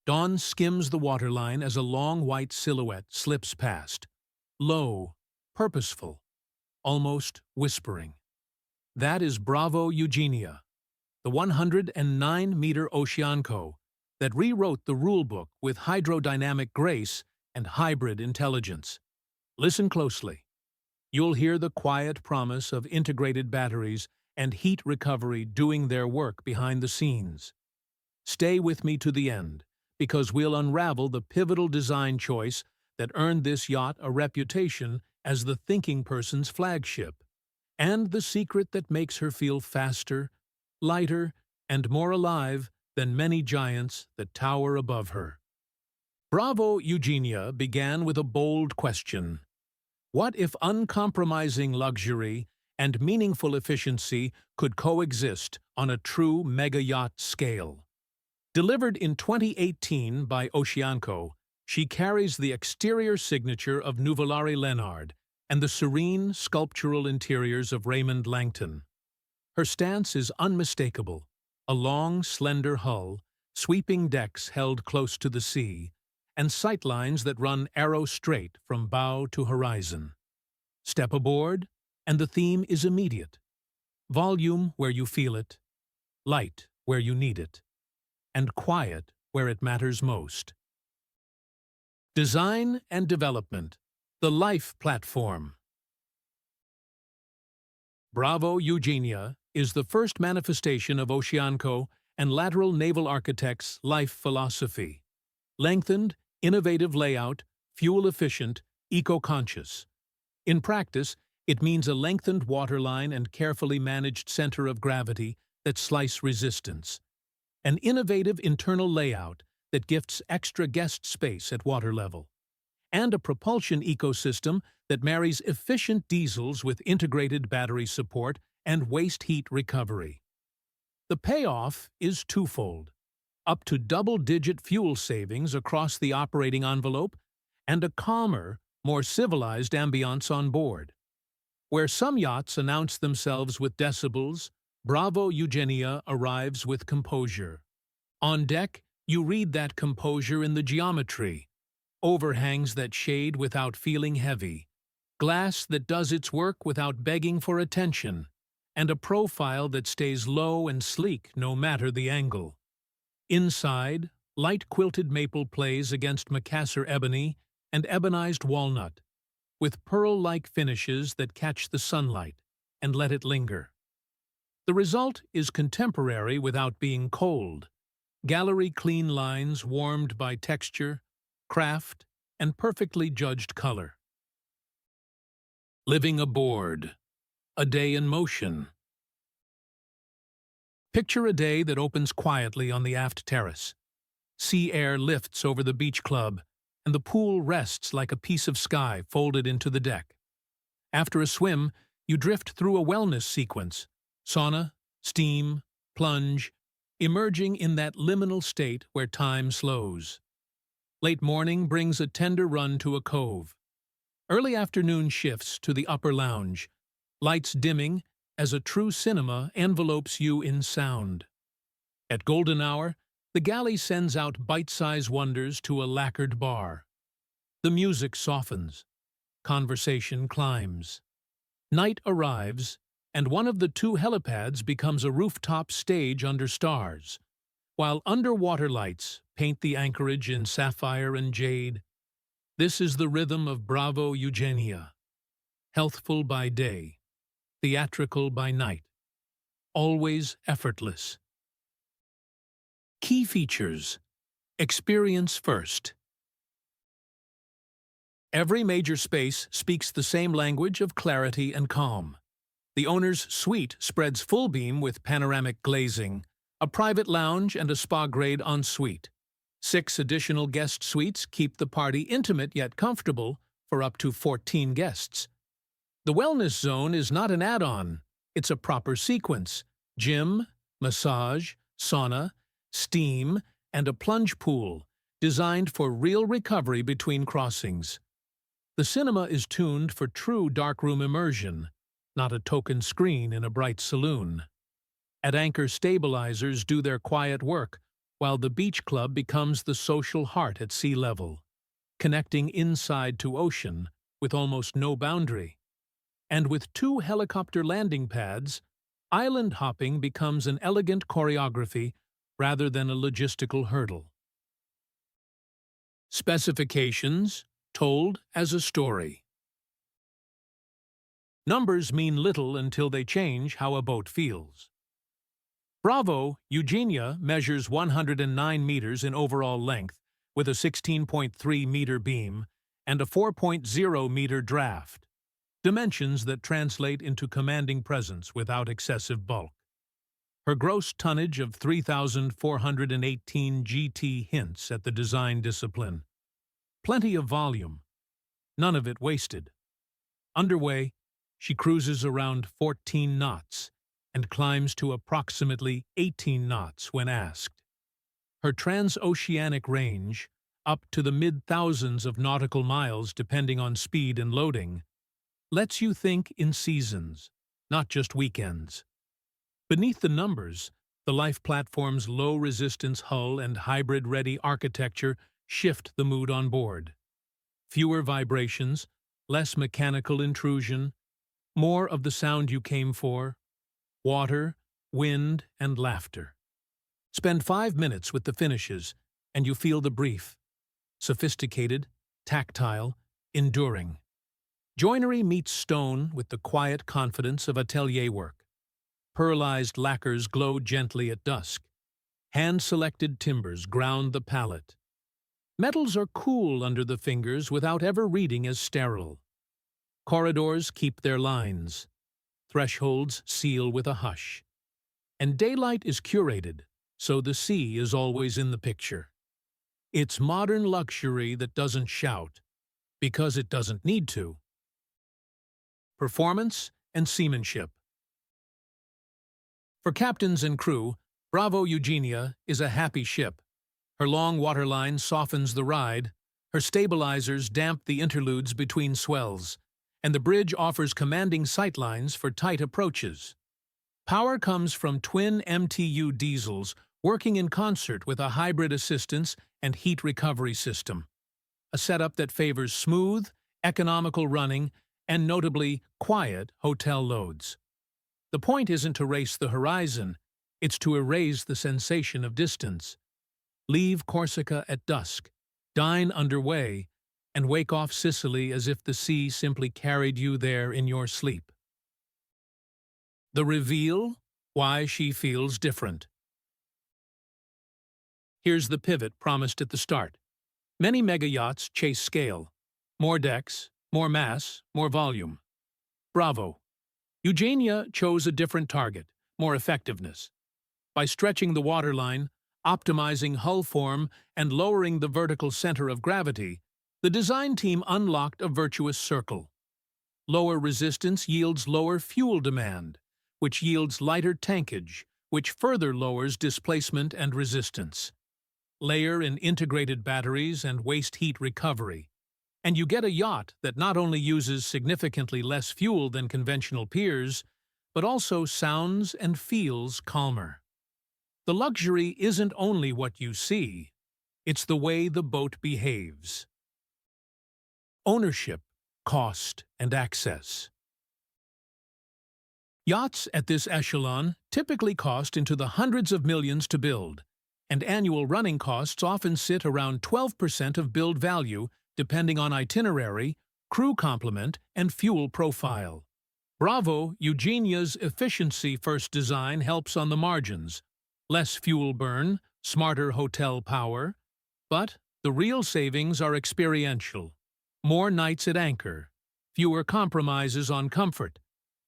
Dawn skims the waterline as a long white silhouette slips past, low, purposeful, almost whispering. That is Bravo Eugenia, the 109m Oceanco that rewrote the rulebook with hydrodynamic grace and hybrid intelligence. Listen closely. You'll hear the quiet promise of integrated batteries and heat recovery doing their work behind the scenes. Stay with me to the end, because we'll unravel the pivotal design choice that earned this yacht a reputation as the thinking person's flagship, and the secret that makes her feel faster, lighter, and more alive than many giants that tower above her. Bravo Eugenia began with a bold question. What if uncompromising luxury and meaningful efficiency could coexist on a true mega-yacht scale? Delivered in 2018 by Oceanco, she carries the exterior signature of Nuvolari Lenard and the serene, sculptural interiors of Reymond Langton. Her stance is unmistakable: a long, slender hull, sweeping decks held close to the sea, and sightlines that run arrow-straight from bow to horizon. Step aboard, and the theme is immediate: volume where you feel it, light where you need it, and quiet where it matters most. Design and development: the life platform. Bravo Eugenia is the first manifestation of Oceanco and Lateral Naval Architects' life philosophy. Lengthened, innovative layout, fuel-efficient, eco-conscious. In practice, it means a lengthened waterline and carefully managed center of gravity that slice resistance. An innovative internal layout that gifts extra guest space at water level. And a propulsion ecosystem that marries efficient diesels with integrated battery support and waste heat recovery. The payoff is twofold: up to double-digit fuel savings across the operating envelope, and a calmer, more civilized ambiance on board. Where some yachts announce themselves with decibels, Bravo Eugenia arrives with composure. On deck, you read that composure in the geometry: overhangs that shade without feeling heavy, glass that does its work without begging for attention, and a profile that stays low and sleek no matter the angle. Inside, light quilted maple plays against Macassar ebony and ebonized walnut, with pearl-like finishes that catch the sunlight and let it linger. The result is contemporary without being cold: gallery clean lines warmed by texture, craft, and perfectly judged color. Living aboard: a day in motion. Picture a day that opens quietly on the aft terrace. Sea air lifts over the beach club, and the pool rests like a piece of sky folded into the deck. After a swim, you drift through a wellness sequence: sauna, steam, plunge, emerging in that liminal state where time slows. Late morning brings a tender run to a cove. Early afternoon shifts to the upper lounge, lights dimming as a true cinema envelopes you in sound. At golden hour, the galley sends out bite-sized wonders to a lacquered bar. The music softens. Conversation climbs. Night arrives, and one of the two helipads becomes a rooftop stage under stars, while underwater lights paint the anchorage in sapphire and jade. This is the rhythm of Bravo Eugenia: healthful by day, theatrical by night, always effortless. Key features: experience first. Every major space speaks the same language of clarity and calm. The owner's suite spreads full beam with panoramic glazing, a private lounge and a spa-grade ensuite. 6 additional guest suites keep the party intimate yet comfortable for up to 14 guests. The wellness zone is not an add-on, it's a proper sequence: gym, massage, sauna, steam, and a plunge pool, designed for real recovery between crossings. The cinema is tuned for true darkroom immersion, not a token screen in a bright saloon. At anchor, stabilizers do their quiet work, while the beach club becomes the social heart at sea level, connecting inside to ocean with almost no boundary. And with 2 helicopter landing pads, island hopping becomes an elegant choreography rather than a logistical hurdle. Specifications told as a story. Numbers mean little until they change how a boat feels. Bravo Eugenia measures 109 meters in overall length with a 16.3-meter beam and a 4.0-meter draft, dimensions that translate into commanding presence without excessive bulk. Her gross tonnage of 3,418 GT hints at the design discipline. Plenty of volume, none of it wasted. Underway, she cruises around 14 knots and climbs to approximately 18 knots when asked. Her transoceanic range, up to the mid-thousands of nautical miles depending on speed and loading, lets you think in seasons, not just weekends. Beneath the numbers, the Life platform's low-resistance hull and hybrid-ready architecture shift the mood on board. Fewer vibrations, less mechanical intrusion, more of the sound you came for: water, wind, and laughter. Spend 5 minutes with the finishes, and you feel the brief. Sophisticated, tactile, enduring. Joinery meets stone with the quiet confidence of atelier work. Pearlized lacquers glow gently at dusk. Hand-selected timbers ground the palette. Metals are cool under the fingers without ever reading as sterile. Corridors keep their lines. Thresholds seal with a hush. And daylight is curated, so the sea is always in the picture. It's modern luxury that doesn't shout, because it doesn't need to. Performance and seamanship. For captains and crew, Bravo Eugenia is a happy ship. Her long waterline softens the ride, her stabilizers damp the interludes between swells, and the bridge offers commanding sightlines for tight approaches. Power comes from twin MTU diesels working in concert with a hybrid assistance and heat recovery system, a setup that favors smooth, economical running and notably quiet hotel loads. The point isn't to race the horizon, it's to erase the sensation of distance. Leave Corsica at dusk, dine underway, and wake off Sicily as if the sea simply carried you there in your sleep. The reveal: why she feels different. Here's the pivot promised at the start. Many mega yachts chase scale. More decks, more mass, more volume. Bravo Eugenia chose a different target, more effectiveness. By stretching the waterline, optimizing hull form, and lowering the vertical center of gravity, the design team unlocked a virtuous circle. Lower resistance yields lower fuel demand, which yields lighter tankage, which further lowers displacement and resistance. Layer in integrated batteries and waste heat recovery, and you get a yacht that not only uses significantly less fuel than conventional peers, but also sounds and feels calmer. The luxury isn't only what you see, it's the way the boat behaves. Ownership, cost, and access. Yachts at this echelon typically cost into the hundreds of millions to build, and annual running costs often sit around 12% of build value depending on itinerary, crew complement, and fuel profile. Bravo Eugenia's efficiency-first design helps on the margins. Less fuel burn, smarter hotel power. But the real savings are experiential. More nights at anchor, fewer compromises on comfort,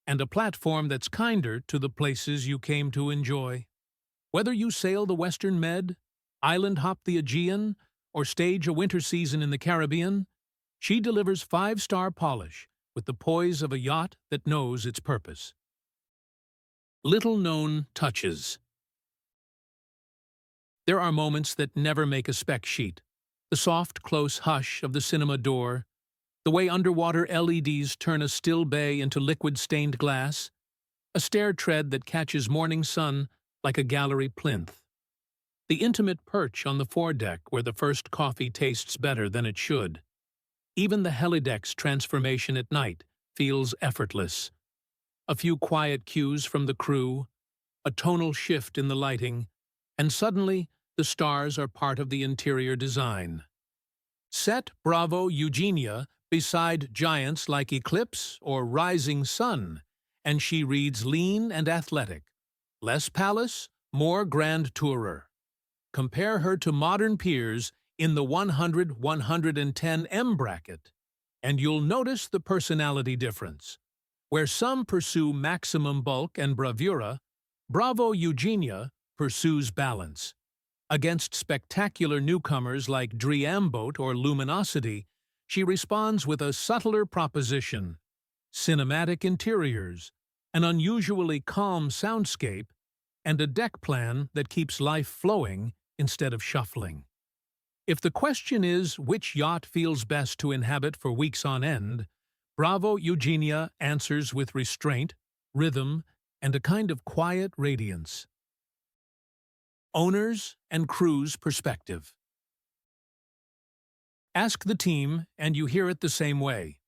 and a platform that's kinder to the places you came to enjoy. Whether you sail the Western Med, island hop the Aegean, or stage a winter season in the Caribbean, she delivers 5-star polish with the poise of a yacht that knows its purpose. Little-known touches. There are moments that never make a spec sheet. The soft, close hush of the cinema door, the way underwater LEDs turn a still bay into liquid-stained glass, a stair tread that catches morning sun like a gallery plinth. The intimate perch on the foredeck where the first coffee tastes better than it should. Even the helideck's transformation at night feels effortless. A few quiet cues from the crew, a tonal shift in the lighting, and suddenly the stars are part of the interior design. Set Bravo Eugenia beside giants like Eclipse or Rising Sun, and she reads lean and athletic. Less palace, more grand tourer. Compare her to modern peers in the 100-110m bracket, and you'll notice the personality difference. Where some pursue maximum bulk and bravura, Bravo Eugenia pursues balance. Against spectacular newcomers like Driamboat or Luminosity, she responds with a subtler proposition, cinematic interiors, an unusually calm soundscape, and a deck plan that keeps life flowing instead of shuffling. If the question is which yacht feels best to inhabit for weeks on end, Bravo Eugenia answers with restraint, rhythm, and a kind of quiet radiance. Owners and crew's perspective. Ask the team, and you hear it the same way.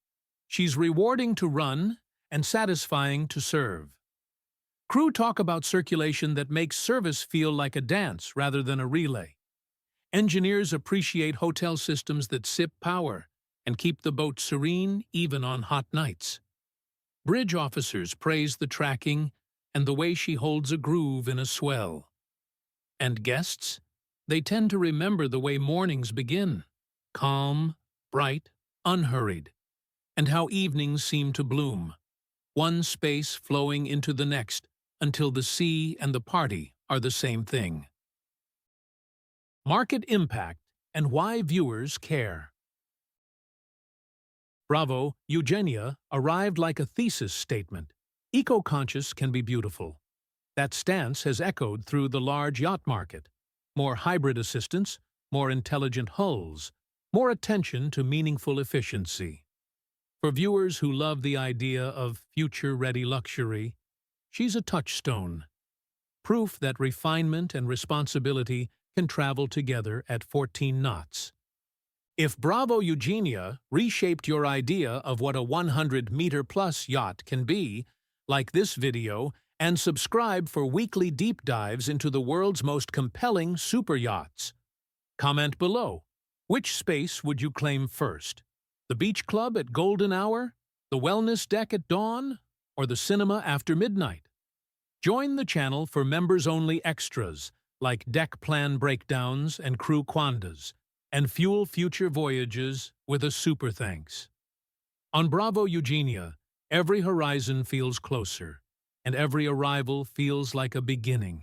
She's rewarding to run and satisfying to serve. Crew talk about circulation that makes service feel like a dance rather than a relay. Engineers appreciate hotel systems that sip power and keep the boat serene even on hot nights. Bridge officers praise the tracking and the way she holds a groove in a swell. And guests? They tend to remember the way mornings begin. Calm, bright, unhurried, and how evenings seem to bloom, one space flowing into the next until the sea and the party are the same thing. Market impact and why viewers care. Bravo Eugenia arrived like a thesis statement. Eco-conscious can be beautiful. That stance has echoed through the large yacht market. More hybrid assistance, more intelligent hulls, more attention to meaningful efficiency. For viewers who love the idea of future-ready luxury, she's a touchstone. Proof that refinement and responsibility can travel together at 14 knots. If Bravo Eugenia reshaped your idea of what a 100-meter-plus yacht can be, like this video and subscribe for weekly deep dives into the world's most compelling super yachts. Comment below. Which space would you claim first? The beach club at golden hour? The wellness deck at dawn? Or the cinema after midnight? Join the channel for members-only extras like deck plan breakdowns and crew quandas, and fuel future voyages with a super thanks. On Bravo Eugenia, every horizon feels closer, and every arrival feels like a beginning.